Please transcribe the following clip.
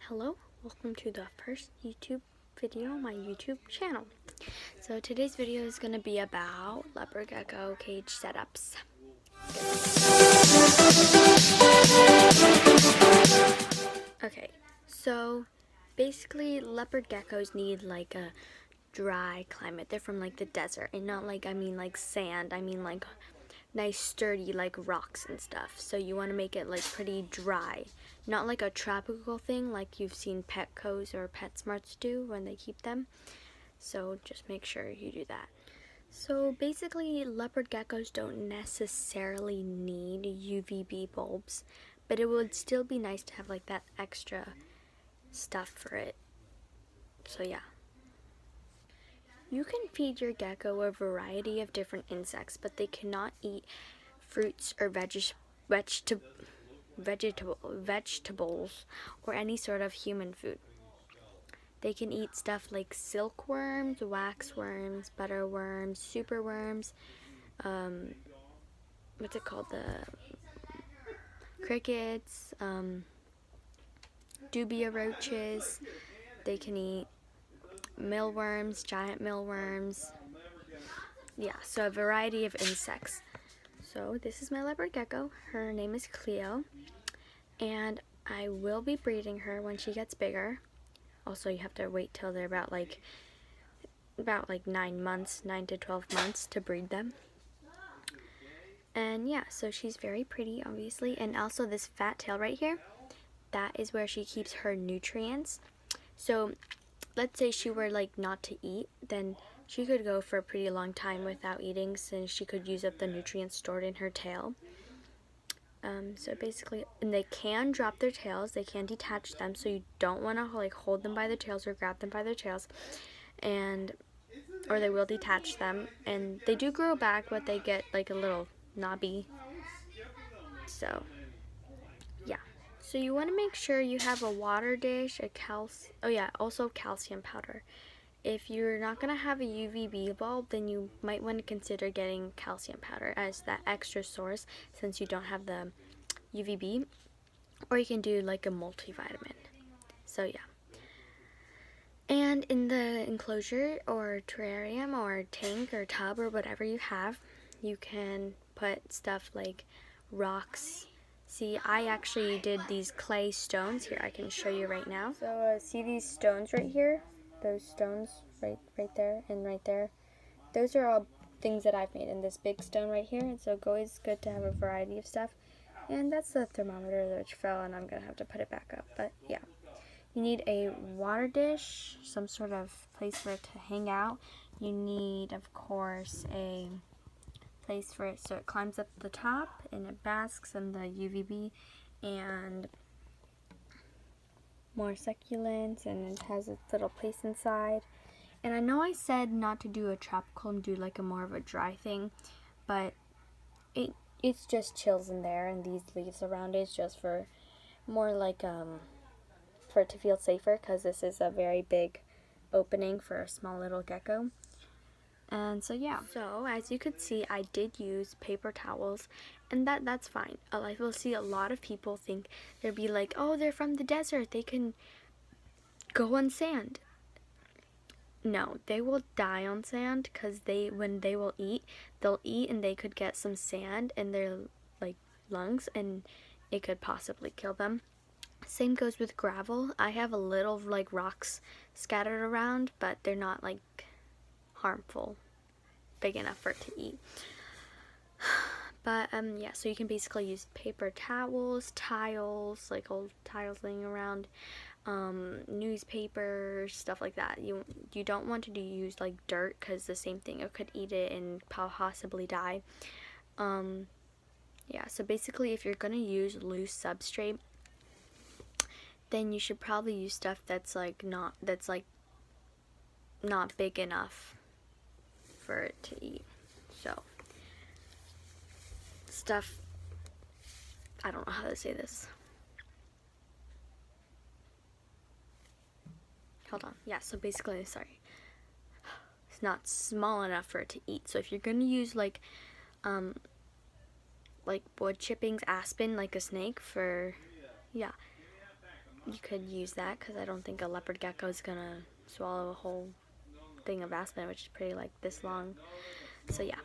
Hello, welcome to the first YouTube video on my YouTube channel. So today's video is going to be about leopard gecko cage setups. Okay, so basically leopard geckos need like a dry climate. They're from like the desert, and not like, like sand, like nice sturdy like rocks and stuff. So you want to make it like pretty dry, not like a tropical thing like you've seen Petco's or PetSmarts do when they keep them. So just make sure you do that. So basically leopard geckos don't necessarily need UVB bulbs, but it would still be nice to have like that extra stuff for it. So yeah. You can feed your gecko a variety of different insects, but they cannot eat fruits or vegetables or any sort of human food. They can eat stuff like silkworms, waxworms, butterworms, superworms, what's it called, the crickets, dubia roaches. They can eat mealworms, giant mealworms. Yeah, so a variety of insects. So this is my leopard gecko. Her name is Cleo, and I will be breeding her when she gets bigger. Also, you have to wait till they're about 9 to 12 months to breed them. And yeah, so she's very pretty, obviously. And also this fat tail right here, that is where she keeps her nutrients. So let's say she were not to eat, then she could go for a pretty long time without eating, since she could use up the nutrients stored in her tail. So basically, and they can drop their tails, they can detach them, so you don't want to hold them by the tails or grab them by their tails, or they will detach them. And they do grow back, but they get a little knobby. So yeah. So you want to make sure you have a water dish, also calcium powder. If you're not going to have a UVB bulb, then you might want to consider getting calcium powder as that extra source, since you don't have the UVB. Or you can do like a multivitamin. So yeah. And in the enclosure or terrarium or tank or tub or whatever you have, you can put stuff like rocks. See, I actually did these clay stones. Here, I can show you right now. So see these stones right here? Those stones right there and right there. Those are all things that I've made in this big stone right here. And so it's always good to have a variety of stuff. And that's the thermometer which fell, and I'm going to have to put it back up. But yeah, you need a water dish, some sort of place for it to hang out. You need, of course, a place for it so it climbs up the top and it basks in the UVB, and more succulents, and it has its little place inside. And I know I said not to do a tropical and do a more of a dry thing, but it's just chills in there, and these leaves around it is just for more for it to feel safer, because this is a very big opening for a small little gecko. And so yeah, so as you could see, I did use paper towels, and that's fine. I will see a lot of people think they'd be like, oh, they're from the desert, they can go on sand. No, they will die on sand, because when they will eat, they'll eat and they could get some sand in their lungs, and it could possibly kill them. Same goes with gravel. I have a little rocks scattered around, but they're not harmful, big enough for it to eat. But yeah, so you can basically use paper towels, tiles, old tiles laying around, newspaper, stuff like that. You don't want to use dirt, because the same thing, it could eat it and possibly die. Yeah, so basically if you're gonna use loose substrate, then you should probably use stuff that's not big enough for it to eat. So stuff, I don't know how to say this. Hold on. Yeah, so basically, sorry, it's not small enough for it to eat. So if you're gonna use wood chippings, aspen, like a snake, for, yeah, you could use that because I don't think a leopard gecko is gonna swallow a whole thing of aspen, which is pretty like this long. So yeah,